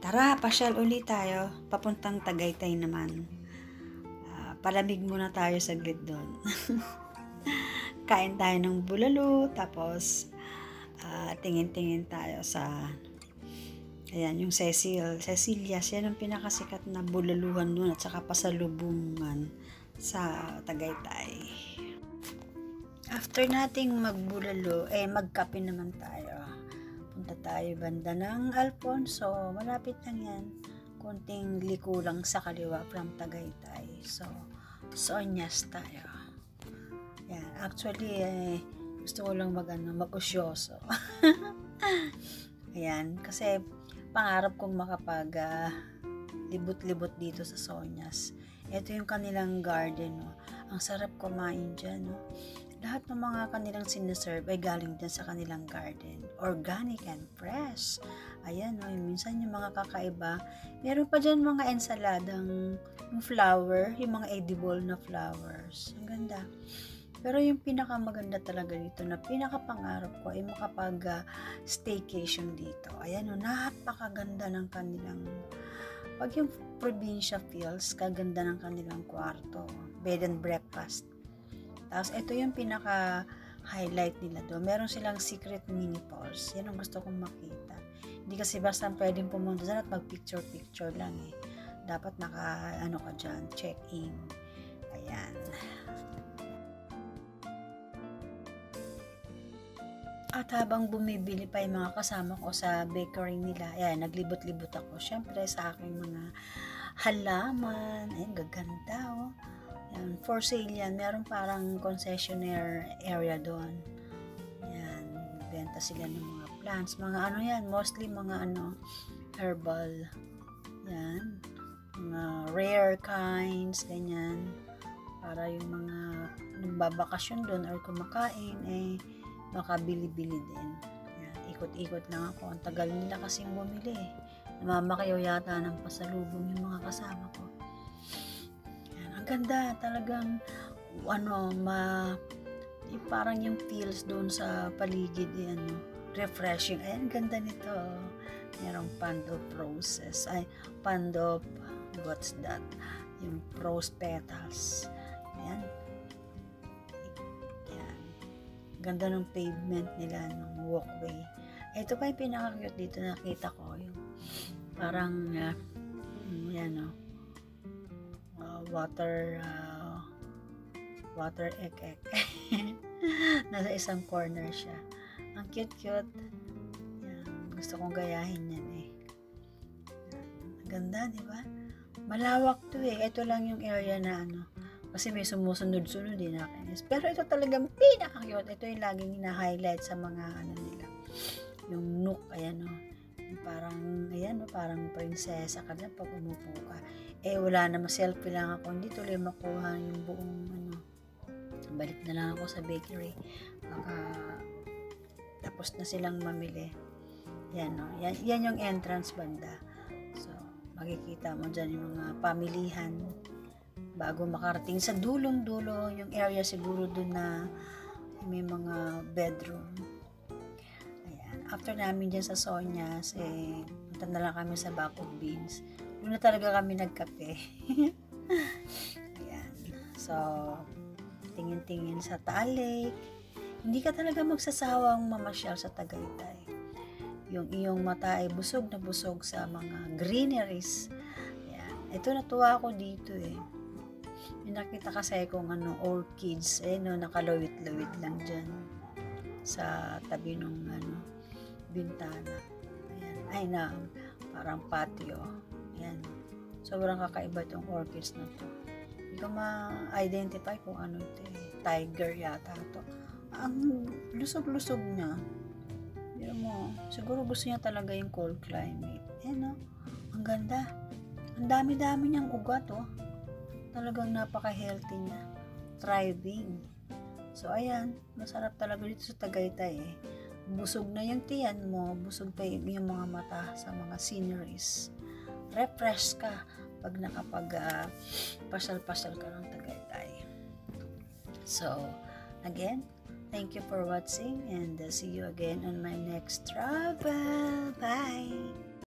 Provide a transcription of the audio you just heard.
Tara, pasyal ulit tayo. Papuntang Tagaytay naman. Palamig muna tayo saglit doon. Kain tayo ng bulalo, tapos tingin-tingin tayo sa ayan, yung Cecilia's. Yan ang pinakasikat na bulaluhan doon at saka pasalubungan sa Tagaytay. After nating magbulalo, magkape naman tayo. Punta tayo banda ng Alfonso. Malapit lang yan. Konting liko lang sa kaliwa from Tagaytay. So, Sonyas tayo. Yan. Actually, gusto ko lang mag-usyoso. Ayan. Kasi, pangarap kong makapag libot-libot dito sa Sonyas. Ito yung kanilang garden. No? Ang sarap kumain dyan. No? Lahat ng mga kanilang sinaserve ay galing dyan sa kanilang garden. Organic and fresh. Ayan, no, minsan yung mga kakaiba. Meron pa dyan mga ensaladang yung flower, yung mga edible na flowers. Ang ganda. Pero yung pinakamaganda talaga dito na pinakapangarap ko ay makapag staycation dito. Ayan, no, napakaganda ng kanilang pag yung probinsya feels, kaganda ng kanilang kwarto. Bed and breakfast. Tapos, ito yung pinaka-highlight nila doon. Meron silang secret mini pools. Yan ang gusto kong makita. Hindi kasi basta pwedeng pumunta dyan at mag-picture-picture lang eh. Dapat ka dyan, check-in. Ayan. At habang bumibili pa yung mga kasama ko sa bakery nila, ayan, naglibot-libot ako. Siyempre, sa aking mga halaman. Ayan, gaganda oh. Yan, for sale yan. Meron parang concessionaire area doon. Yan, benta sila ng mga plants. Mga yan, mostly mga herbal. Yan, mga rare kinds, ganyan. Para yung mga nagbabakasyon doon or kumakain, makabili-bili din. Yan, ikot-ikot lang ako. Ang tagal nila kasing bumili. Namamakayaw yata ng pasalubong yung mga kasama ko. Ganda, talagang parang yung feels doon sa paligid refreshing. Ayan, ganda nito. Merong pandop roses. What's that? Yung rose petals. Ayan. Ayan. Ganda ng pavement nila, ng walkway. Ito pa yung pinaka-cute dito nakita ko. Yung parang, water egg. Nasa isang corner siya. Ang cute. Yan, gusto kong gayahin yan eh. Ang ganda, di ba? Malawak to eh. Ito lang yung area na kasi may sumusunod-sunod din nakinis. Pero ito talagang pinaka-cute. Ito yung laging hina-highlight sa mga nila. Yung nook, ayan parang prinsesa ka na pag umupo ka. Wala na, selfie lang ako. Hindi tuloy makuha yung buong balik na lang ako sa bakery. Tapos na silang mamili. Yan, no? Yan yung entrance banda. So, makikita mo dyan yung mga pamilihan bago makarating sa dulong-dulo. Yung area siguro dun na may mga bedroom. After namin dyan sa Sonyas, punta na lang kami sa Bacog Beans. Doon na talaga kami nagkape. Ayan. So, tingin-tingin sa Taal Lake. Hindi ka talaga magsasawang mamasyal sa Tagaytay. Yung iyong mata ay busog na busog sa mga greeneries. Ayan. Ito, natuwa ako dito eh. May nakita kasi kung orchids, nakalawit-lawit lang dyan sa tabi nung bintana. Ayan. Parang patio. Ayan. Sobrang kakaiba itong orchids na to. Hindi ko ma-identify kung ano ito eh. Tiger yata ito. Ang lusog-lusog niya. Siguro gusto niya talaga yung cold climate. Ayan ang ganda. Ang dami-dami niyang ugat Talagang napaka-healthy niya. Thriving. So ayan, masarap talaga dito sa Tagaytay eh. Busog na yung tiyan mo, busog pa yung mga mata sa mga sceneries. Refresh ka pag pasal-pasal ka ng Tagaytay. So, again, thank you for watching and see you again on my next travel. Bye!